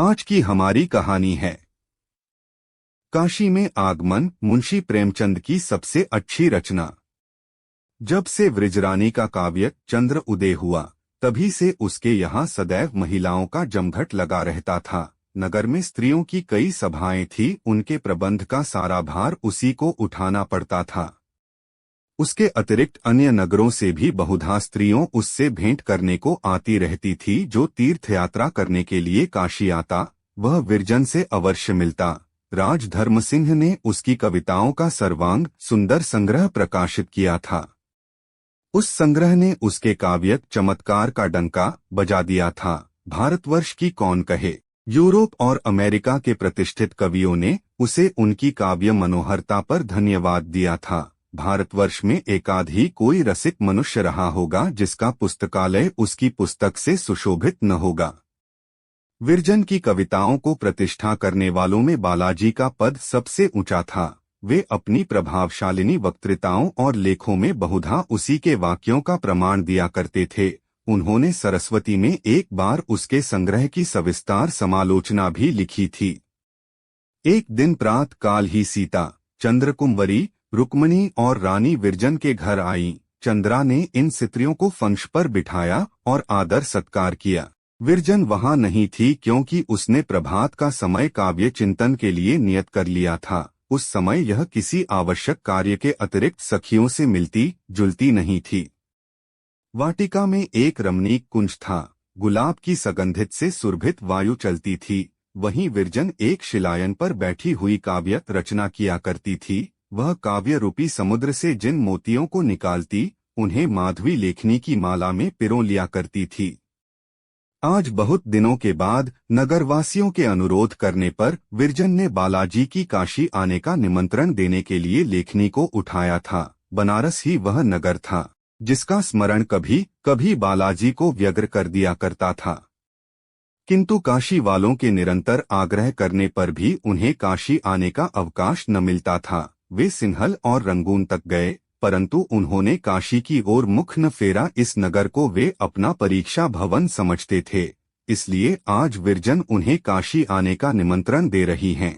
आज की हमारी कहानी है काशी में आगमन, मुंशी प्रेमचंद की सबसे अच्छी रचना। जब से वृजरानी का काव्य चंद्र उदय हुआ, तभी से उसके यहाँ सदैव महिलाओं का जमघट लगा रहता था। नगर में स्त्रियों की कई सभाएं थी, उनके प्रबंध का सारा भार उसी को उठाना पड़ता था। उसके अतिरिक्त अन्य नगरों से भी बहुधा स्त्रियों उससे भेंट करने को आती रहती थी। जो तीर्थयात्रा करने के लिए काशी आता, वह विरजन से अवश्य मिलता। राज धर्मसिंह ने उसकी कविताओं का सर्वांग सुंदर संग्रह प्रकाशित किया था। उस संग्रह ने उसके काव्य चमत्कार का डंका बजा दिया था। भारतवर्ष की कौन कहे, यूरोप और अमेरिका के प्रतिष्ठित कवियों ने उसे उनकी काव्य मनोहरता पर धन्यवाद दिया था। भारतवर्ष में एकाध ही कोई रसिक मनुष्य रहा होगा जिसका पुस्तकालय उसकी पुस्तक से सुशोभित न होगा। विरजन की कविताओं को प्रतिष्ठा करने वालों में बालाजी का पद सबसे ऊंचा था। वे अपनी प्रभावशालिनी वक्तृताओं और लेखों में बहुधा उसी के वाक्यों का प्रमाण दिया करते थे। उन्होंने सरस्वती में एक बार उसके संग्रह की सविस्तार समालोचना भी लिखी थी। एक दिन प्रातः काल ही सीता, चंद्रकुंवरी, रुक्मिणी और रानी विरजन के घर आईं। चंद्रा ने इन स्त्रियों को फंश पर बिठाया और आदर सत्कार किया। विरजन वहां नहीं थी, क्योंकि उसने प्रभात का समय काव्य चिंतन के लिए नियत कर लिया था। उस समय यह किसी आवश्यक कार्य के अतिरिक्त सखियों से मिलती जुलती नहीं थी। वाटिका में एक रमणीक कुंज था। गुलाब की सुगंधित से सुरभित वायु चलती थी। वहीं विरजन एक शिलायन पर बैठी हुई काव्य रचना किया करती थी। वह काव्य रूपी समुद्र से जिन मोतियों को निकालती, उन्हें माधवी लेखनी की माला में पिरो लिया करती थी। आज बहुत दिनों के बाद नगरवासियों के अनुरोध करने पर विरजन ने बालाजी की काशी आने का निमंत्रण देने के लिए लेखनी को उठाया था। बनारस ही वह नगर था जिसका स्मरण कभी कभी बालाजी को व्यग्र कर दिया करता था। किंतु काशी वालों के निरंतर आग्रह करने पर भी उन्हें काशी आने का अवकाश न मिलता था। वे सिंहल और रंगून तक गए, परंतु उन्होंने काशी की ओर मुख न फेरा। इस नगर को वे अपना परीक्षा भवन समझते थे, इसलिए आज विरजन उन्हें काशी आने का निमंत्रण दे रही हैं।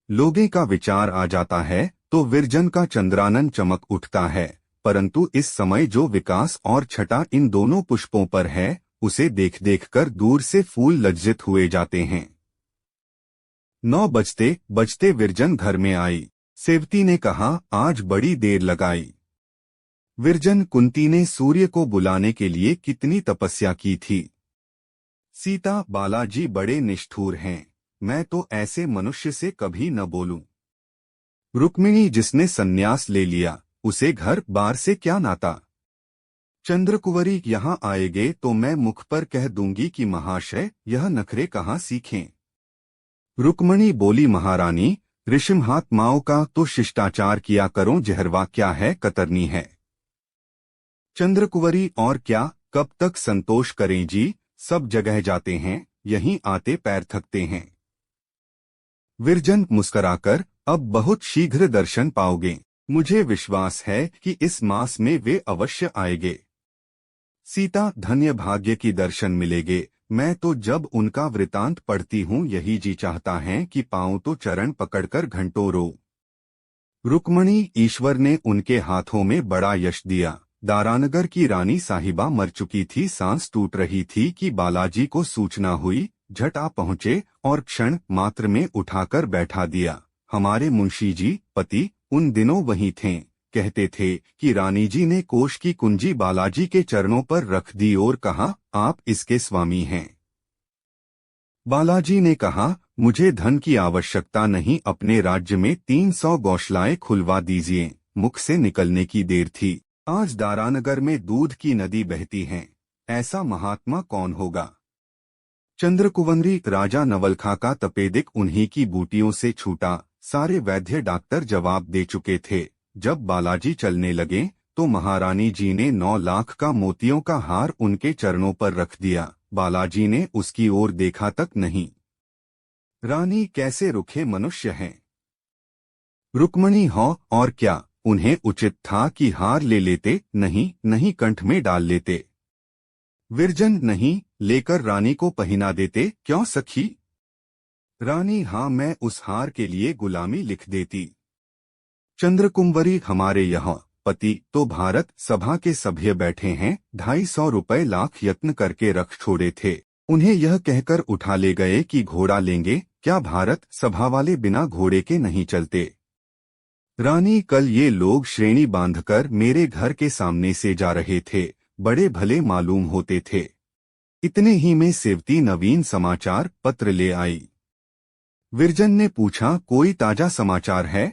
लोगे का विचार आ जाता है तो विरजन का चंद्रानन चमक उठता है, परंतु इस समय जो विकास और छटा इन दोनों पुष्पों पर है, उसे देख देख कर दूर से फूल लज्जित हुए जाते हैं। 9 बजते बजते विरजन घर में आई। सेवती ने कहा, आज बड़ी देर लगाई। विरजन, कुंती ने सूर्य को बुलाने के लिए कितनी तपस्या की थी। सीता, बालाजी बड़े निष्ठुर हैं, मैं तो ऐसे मनुष्य से कभी न बोलूं। रुक्मिणी, जिसने संन्यास ले लिया, उसे घर बार से क्या नाता। चंद्रकुंवरी, यहाँ आएगे तो मैं मुख पर कह दूंगी कि महाशय यह नखरे कहाँ सीखें। रुक्मिणी बोली, महारानी, ऋषिमहात्माओं का तो शिष्टाचार किया करो, जहरवा क्या है, कतरनी है। चंद्रकुंवरी, और क्या, कब तक संतोष करें जी, सब जगह जाते हैं, यहीं आते पैर थकते हैं। विरजन मुस्कराकर, अब बहुत शीघ्र दर्शन पाओगे, मुझे विश्वास है कि इस मास में वे अवश्य आएंगे। सीता, धन्य भाग्य की दर्शन मिलेंगे, मैं तो जब उनका वृतांत पढ़ती हूँ यही जी चाहता है कि पाऊं तो चरण पकड़कर घंटों रो। रुक्मिणी, ईश्वर ने उनके हाथों में बड़ा यश दिया। दारानगर की रानी साहिबा मर चुकी थी, सांस टूट रही थी कि बालाजी को सूचना हुई। झट आ पहुँचे और क्षण मात्र में उठाकर बैठा दिया। हमारे मुंशी जी पति उन दिनों वहीं थे, कहते थे कि रानी जी ने कोष की कुंजी बालाजी के चरणों पर रख दी और कहा, आप इसके स्वामी हैं। बालाजी ने कहा, मुझे धन की आवश्यकता नहीं, अपने राज्य में 300 गौशालाएं खुलवा दीजिए। मुख से निकलने की देर थी। आज दारानगर में दूध की नदी बहती है, ऐसा महात्मा कौन होगा। चंद्रकुंवरी, राजा नवलखा का तपेदिक उन्हीं की बूटियों से छूटा। सारे वैद्य डॉक्टर जवाब दे चुके थे। जब बालाजी चलने लगे तो महारानी जी ने 9 लाख का मोतियों का हार उनके चरणों पर रख दिया। बालाजी ने उसकी ओर देखा तक नहीं। रानी, कैसे रुखे मनुष्य हैं। रुक्मिणी, हो और क्या, उन्हें उचित था कि हार ले लेते, नहीं कंठ में डाल लेते। विरजन, नहीं, लेकर रानी को पहना देते, क्यों सखी? रानी, हाँ, मैं उस हार के लिए गुलामी लिख देती। चंद्रकुंवरी, हमारे यहाँ पति तो भारत सभा के सभ्य बैठे हैं, 250 रुपए लाख यत्न करके रख छोड़े थे। उन्हें यह कहकर उठा ले गए कि घोड़ा लेंगे। क्या भारत सभा वाले बिना घोड़े के नहीं चलते? रानी, कल ये लोग श्रेणी बांधकर मेरे घर के सामने से जा रहे थे, बड़े भले मालूम होते थे। इतने ही में सेवती नवीन समाचार पत्र ले आई। विरजन ने पूछा, कोई ताजा समाचार है?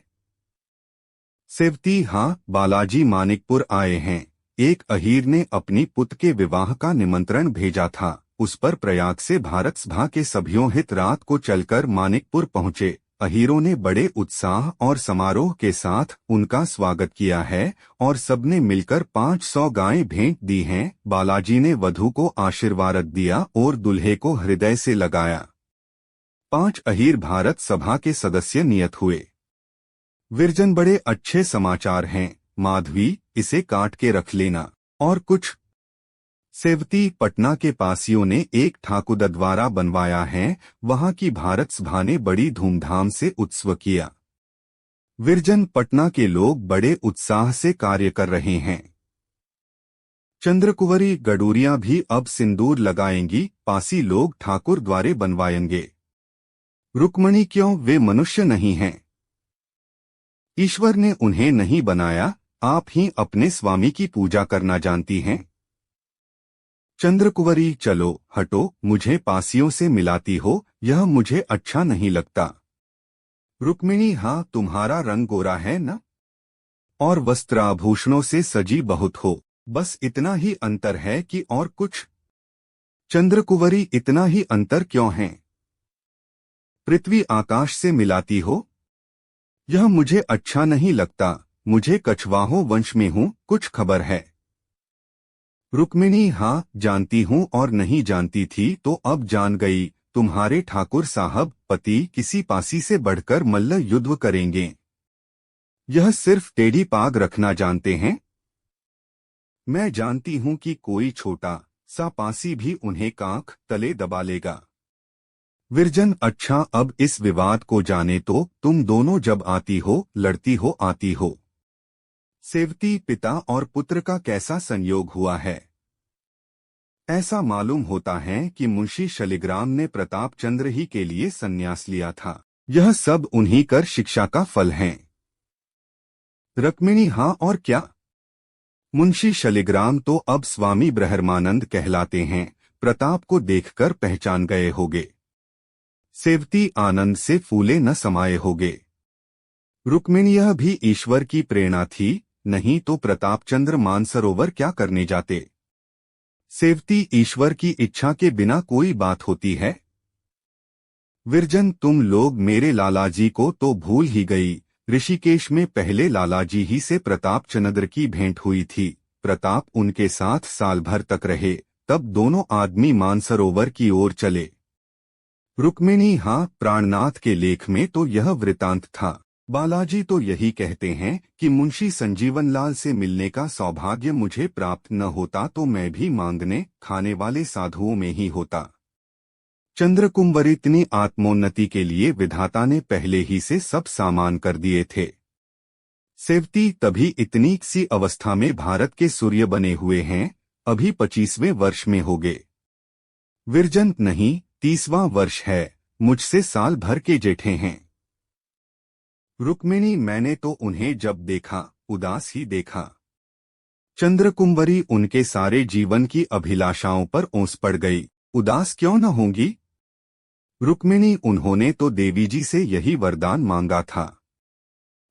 सेवती, हाँ, बालाजी मानिकपुर आए हैं। एक अहीर ने अपनी पुत्र के विवाह का निमंत्रण भेजा था। उस पर प्रयाग से भारत सभा के सभ्यों हित रात को चलकर मानिकपुर पहुंचे। अहीरों ने बड़े उत्साह और समारोह के साथ उनका स्वागत किया है और सबने मिलकर 500 गायें भेंट दी हैं। बालाजी ने वधू को आशीर्वाद दिया और दुल्हे को हृदय से लगाया। 5 अहीर भारत सभा के सदस्य नियत हुए। विरजन, बड़े अच्छे समाचार हैं। माधवी, इसे काट के रख लेना। और कुछ? सेवती, पटना के पासियों ने एक ठाकुर द्वारा बनवाया है, वहां की भारत सभा ने बड़ी धूमधाम से उत्सव किया। विरजन, पटना के लोग बड़े उत्साह से कार्य कर रहे हैं। चंद्रकुंवरी, गडूरियां भी अब सिंदूर लगाएंगी, पासी लोग ठाकुर द्वारे बनवाएंगे। रुक्मणी, क्यों, वे मनुष्य नहीं हैं? ईश्वर ने उन्हें नहीं बनाया, आप ही अपने स्वामी की पूजा करना जानती हैं। चंद्रकुंवरी, चलो हटो, मुझे पासियों से मिलाती हो, यह मुझे अच्छा नहीं लगता। रुक्मिणी, हाँ, तुम्हारा रंग गोरा है न, और वस्त्राभूषणों से सजी बहुत हो, बस इतना ही अंतर है कि और कुछ? चंद्रकुंवरी, इतना ही अंतर क्यों है? पृथ्वी आकाश से मिलाती हो, यह मुझे अच्छा नहीं लगता। मुझे कछवाहों वंश में हूँ, कुछ खबर है? रुक्मिणी, हाँ, जानती हूँ, और नहीं जानती थी तो अब जान गई। तुम्हारे ठाकुर साहब पति किसी पासी से बढ़कर मल्ल युद्ध करेंगे। यह सिर्फ टेढ़ी पाग रखना जानते हैं। मैं जानती हूँ कि कोई छोटा सा पासी भी उन्हें कांख तले दबा लेगा। विरजन, अच्छा, अब इस विवाद को जाने तो। तुम दोनों जब आती हो, लड़ती हो, आती हो। सेवती, पिता और पुत्र का कैसा संयोग हुआ है? ऐसा मालूम होता है कि मुंशी शालिग्राम ने प्रताप चंद्र ही के लिए संन्यास लिया था। यह सब उन्हीं कर शिक्षा का फल है। रुक्मिणी, हाँ, और क्या? मुंशी शालिग्राम तो अब स्वामी ब्रह्मानंद कहलाते हैं। प्रताप को देखकर पहचान गए होगे। सेवती, आनंद से फूले न समाये होगे। रुक्मिणी, यह भी ईश्वर की प्रेरणा थी, नहीं तो प्रतापचंद्र मानसरोवर क्या करने जाते? सेवती, ईश्वर की इच्छा के बिना कोई बात होती है? विरजन, तुम लोग मेरे लालाजी को तो भूल ही गई। ऋषिकेश में पहले लालाजी ही से प्रतापचंद्र की भेंट हुई थी। प्रताप उनके साथ साल भर तक रहे, तब दोनों आदमी मानसरोवर की ओर चले। रुक्मिणी, हाँ, प्राणनाथ के लेख में तो यह वृतांत था। बालाजी तो यही कहते हैं कि मुंशी संजीवनलाल से मिलने का सौभाग्य मुझे प्राप्त न होता तो मैं भी मांगने खाने वाले साधुओं में ही होता। चंद्रकुंवरी, इतनी आत्मोन्नति के लिए विधाता ने पहले ही से सब सामान कर दिए थे। सेवती, तभी इतनी सी अवस्था में भारत के सूर्य बने हुए हैं, अभी 25वें वर्ष में होगे। विरजन, नहीं, 30वां वर्ष है, मुझसे साल भर के जेठे हैं। रुक्मिणी, मैंने तो उन्हें जब देखा उदास ही देखा। चंद्रकुंवरी, उनके सारे जीवन की अभिलाषाओं पर ओस पड़ गई, उदास क्यों न होंगी? रुक्मिणी, उन्होंने तो देवी जी से यही वरदान मांगा था।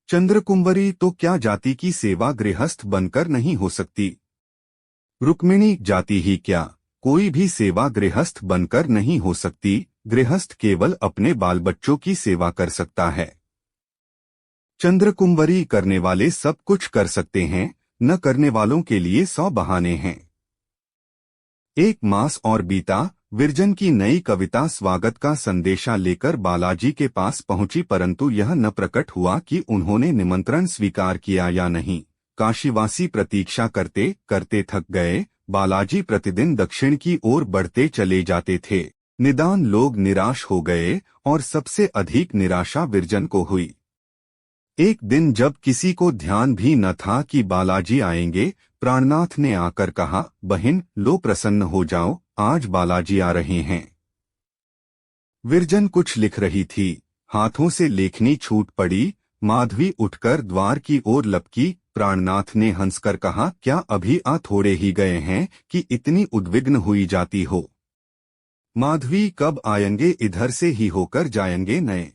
चंद्रकुंवरी, तो क्या जाति की सेवा गृहस्थ बनकर नहीं हो सकती? रुक्मिणी, जाति ही क्या, कोई भी सेवा गृहस्थ बनकर नहीं हो सकती। गृहस्थ केवल अपने बाल बच्चों की सेवा कर सकता है। चंद्रकुंवरी, करने वाले सब कुछ कर सकते हैं, न करने वालों के लिए 100 बहाने हैं। 1 मास और बीता। विरजन की नई कविता स्वागत का संदेशा लेकर बालाजी के पास पहुंची, परंतु यह न प्रकट हुआ कि उन्होंने निमंत्रण स्वीकार किया या नहीं। काशीवासी प्रतीक्षा करते करते थक गए। बालाजी प्रतिदिन दक्षिण की ओर बढ़ते चले जाते थे। निदान लोग निराश हो गए और सबसे अधिक निराशा विरजन को हुई। एक दिन जब किसी को ध्यान भी न था कि बालाजी आएंगे, प्राणनाथ ने आकर कहा, बहन लो प्रसन्न हो जाओ, आज बालाजी आ रहे हैं। विरजन कुछ लिख रही थी, हाथों से लेखनी छूट पड़ी। माधवी उठकर द्वार की ओर लपकी। प्राणनाथ ने हंसकर कहा, क्या अभी आ थोड़े ही गए हैं कि इतनी उद्विग्न हुई जाती हो? माधवी कब आएंगे? इधर से ही होकर जाएंगे नए?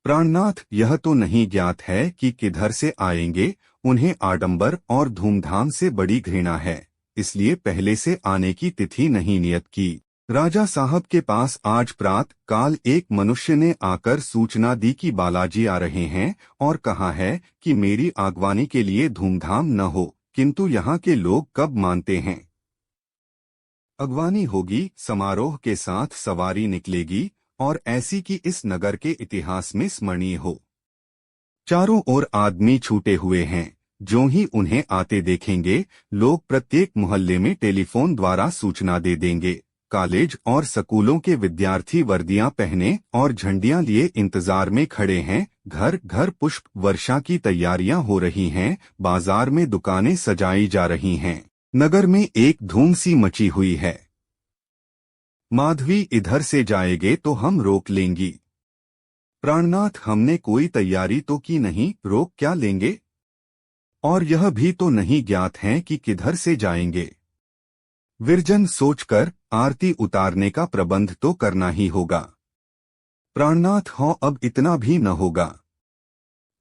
प्राणनाथ, यह तो नहीं ज्ञात है कि किधर से आएंगे। उन्हें आडंबर और धूमधाम से बड़ी घृणा है, इसलिए पहले से आने की तिथि नहीं नियत की। राजा साहब के पास आज प्रात काल एक मनुष्य ने आकर सूचना दी कि बालाजी आ रहे हैं और कहा है कि मेरी आगवानी के लिए धूमधाम न हो, किंतु यहाँ के लोग कब मानते हैं। अगवानी होगी, समारोह के साथ सवारी निकलेगी और ऐसी कि इस नगर के इतिहास में स्मरणीय हो। चारों ओर आदमी छूटे हुए हैं। जो ही उन्हें आते देखेंगे, लोग प्रत्येक मोहल्ले में टेलीफोन द्वारा सूचना दे देंगे। कॉलेज और स्कूलों के विद्यार्थी वर्दियां पहने और झंडियां लिए इंतजार में खड़े हैं। घर घर पुष्प वर्षा की तैयारियां हो रही हैं। बाजार में दुकानें सजाई जा रही हैं। नगर में एक धूम सी मची हुई है। माधवी, इधर से जाएंगे तो हम रोक लेंगी। प्राणनाथ, हमने कोई तैयारी तो की नहीं, रोक क्या लेंगे? और यह भी तो नहीं ज्ञात है कि किधर से जाएंगे। विरजन सोचकर, आरती उतारने का प्रबंध तो करना ही होगा। प्राणनाथ, हाँ अब इतना भी न होगा,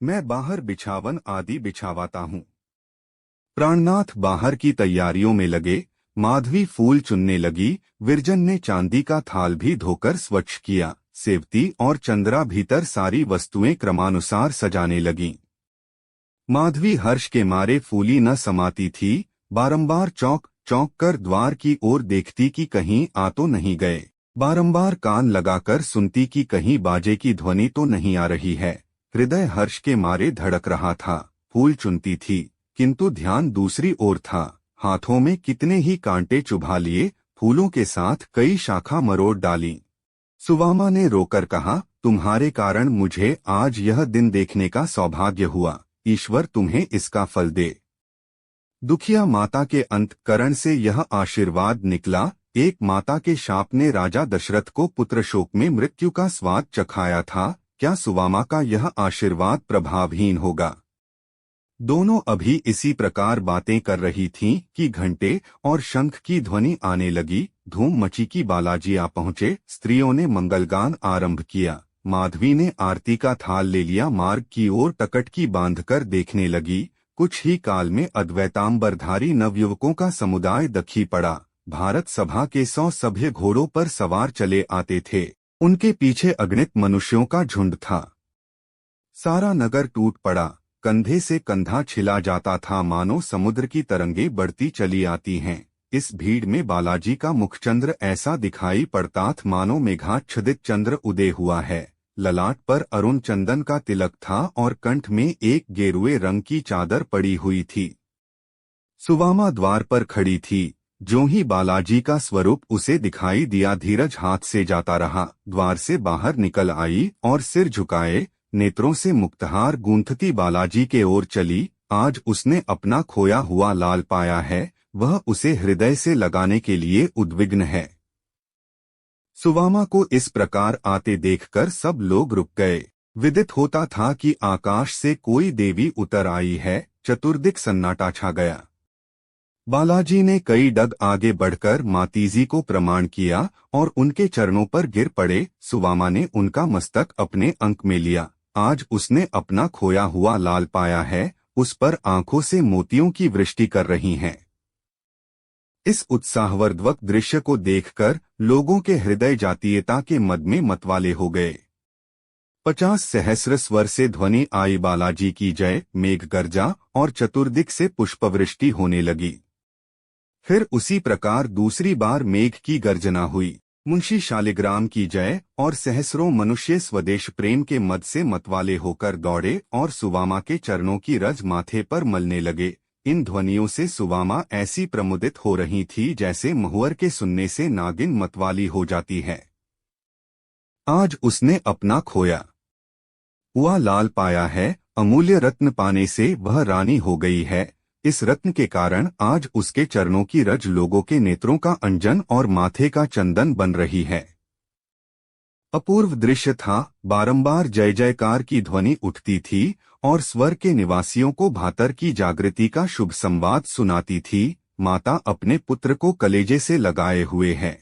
मैं बाहर बिछावन आदि बिछावाता हूँ। प्राणनाथ बाहर की तैयारियों में लगे। माधवी फूल चुनने लगी। विरजन ने चांदी का थाल भी धोकर स्वच्छ किया। सेवती और चंद्रा भीतर सारी वस्तुएं क्रमानुसार सजाने लगीं। माधवी हर्ष के मारे फूली न समाती थी। बारंबार चौंक चौंक कर द्वार की ओर देखती कि कहीं आ तो नहीं गए। बारंबार कान लगाकर सुनती कि कहीं बाजे की ध्वनि तो नहीं आ रही है। हृदय हर्ष के मारे धड़क रहा था। फूल चुनती थी, किंतु ध्यान दूसरी ओर था। हाथों में कितने ही कांटे चुभा लिए, फूलों के साथ कई शाखा मरोड़ डाली। सुवामा ने रोकर कहा, तुम्हारे कारण मुझे आज यह दिन देखने का सौभाग्य हुआ। ईश्वर तुम्हें इसका फल दे। दुखिया माता के अंतकरण से यह आशीर्वाद निकला। एक माता के शाप ने राजा दशरथ को पुत्र शोक में मृत्यु का स्वाद चखाया था। क्या सुवामा का यह आशीर्वाद प्रभावहीन होगा? दोनों अभी इसी प्रकार बातें कर रही थीं कि घंटे और शंख की ध्वनि आने लगी। धूम मची की बालाजी आ पहुंचे। स्त्रियों ने मंगलगान आरंभ किया। माधवी ने आरती का थाल ले लिया। मार्ग की ओर टकटकी बांधकर देखने लगी। कुछ ही काल में अद्वैतांबरधारी नवयुवकों का समुदाय दखी पड़ा। भारत सभा के 100 सभ्य घोड़ों पर सवार चले आते थे। उनके पीछे अगणित मनुष्यों का झुंड था। सारा नगर टूट पड़ा। कंधे से कंधा छिला जाता था, मानो समुद्र की तरंगें बढ़ती चली आती हैं। इस भीड़ में बालाजी का मुखचंद्र ऐसा दिखाई पड़ता था मानो मेघाच्छादित चंद्र उदय हुआ है। ललाट पर अरुण चंदन का तिलक था और कंठ में एक गेरुए रंग की चादर पड़ी हुई थी। सुवामा द्वार पर खड़ी थी। जो ही बालाजी का स्वरूप उसे दिखाई दिया, धीरज हाथ से जाता रहा। द्वार से बाहर निकल आई और सिर झुकाए नेत्रों से मुक्तहार गूंथती बालाजी के ओर चली। आज उसने अपना खोया हुआ लाल पाया है, वह उसे हृदय से लगाने के लिए उद्विग्न है। सुवामा को इस प्रकार आते देखकर सब लोग रुक गए। विदित होता था कि आकाश से कोई देवी उतर आई है। चतुर्दिक सन्नाटा छा गया। बालाजी ने कई डग आगे बढ़कर मातीजी को प्रणाम किया और उनके चरणों पर गिर पड़े। सुवामा ने उनका मस्तक अपने अंक में लिया। आज उसने अपना खोया हुआ लाल पाया है। उस पर आंखों से मोतियों की वृष्टि कर रही हैं। इस उत्साहवर्धक दृश्य को देखकर लोगों के हृदय जातीयता के मद में मतवाले हो गए। 50 सहस्र स्वर से ध्वनि आई, बालाजी की जय। मेघ गर्जा और चतुर्दिक से पुष्पवृष्टि होने लगी। फिर उसी प्रकार दूसरी बार मेघ की गर्जना हुई। मुंशी शालिग्राम की जय और सहस्रों मनुष्य स्वदेश प्रेम के मद से मतवाले होकर दौड़े और सुवामा के चरणों की रज माथे पर मलने लगे। इन ध्वनियों से सुवामा ऐसी प्रमुदित हो रही थी जैसे महुअर के सुनने से नागिन मतवाली हो जाती है। आज उसने अपना खोया हुआ लाल पाया है, अमूल्य रत्न पाने से वह रानी हो गई है। इस रत्न के कारण आज उसके चरणों की रज लोगों के नेत्रों का अंजन और माथे का चंदन बन रही है। अपूर्व दृश्य था। बारंबार जय जयकार की ध्वनि उठती थी और स्वर के निवासियों को भातर की जागृति का शुभ संवाद सुनाती थी। माता अपने पुत्र को कलेजे से लगाए हुए है।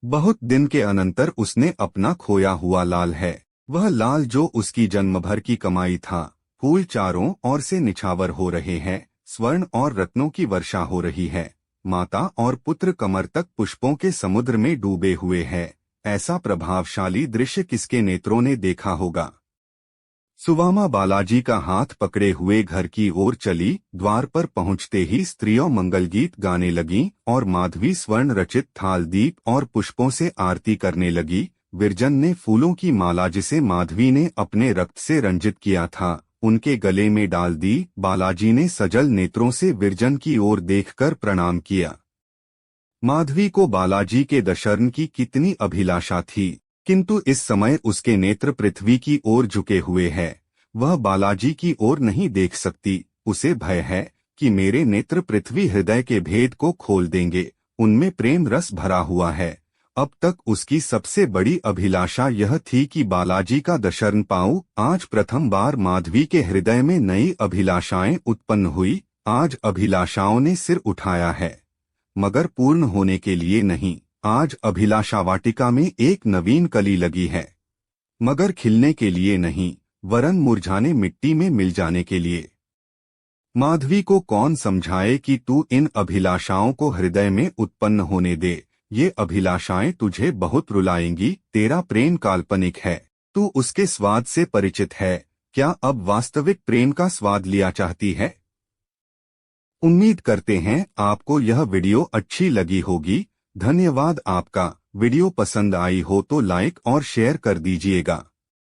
बहुत दिन के अनंतर उसने अपना खोया हुआ लाल है, वह लाल जो उसकी जन्मभर की कमाई था। फूल चारों ओर से निछावर हो रहे हैं, स्वर्ण और रत्नों की वर्षा हो रही है। माता और पुत्र कमर तक पुष्पों के समुद्र में डूबे हुए हैं। ऐसा प्रभावशाली दृश्य किसके नेत्रों ने देखा होगा। सुवामा बालाजी का हाथ पकड़े हुए घर की ओर चली। द्वार पर पहुंचते ही स्त्रियों मंगलगीत गाने लगीं और माधवी स्वर्ण रचित थाल दीप और पुष्पों से आरती करने लगी। विरजन ने फूलों की माला जिसे माधवी ने अपने रक्त से रंजित किया था, उनके गले में डाल दी। बालाजी ने सजल नेत्रों से विरजन की ओर देखकर प्रणाम किया। माधवी को बालाजी के दर्शन की कितनी अभिलाषा थी, किंतु इस समय उसके नेत्र पृथ्वी की ओर झुके हुए हैं। वह बालाजी की ओर नहीं देख सकती। उसे भय है कि मेरे नेत्र पृथ्वी हृदय के भेद को खोल देंगे, उनमें प्रेम रस भरा हुआ है। अब तक उसकी सबसे बड़ी अभिलाषा यह थी कि बालाजी का दर्शन पाऊं। आज प्रथम बार माधवी के हृदय में नई अभिलाषाएं उत्पन्न हुई। आज अभिलाषाओं ने सिर उठाया है, मगर पूर्ण होने के लिए नहीं। आज अभिलाषा वाटिका में एक नवीन कली लगी है, मगर खिलने के लिए नहीं, वरन मुरझाने मिट्टी में मिल जाने के लिए। माधवी को कौन समझाए कि तू इन अभिलाषाओं को हृदय में उत्पन्न होने दे। ये अभिलाषाएं तुझे बहुत रुलाएंगी। तेरा प्रेम काल्पनिक है, तू उसके स्वाद से परिचित है। क्या अब वास्तविक प्रेम का स्वाद लिया चाहती है? उम्मीद करते हैं आपको यह वीडियो अच्छी लगी होगी। धन्यवाद आपका। वीडियो पसंद आई हो तो लाइक और शेयर कर दीजिएगा।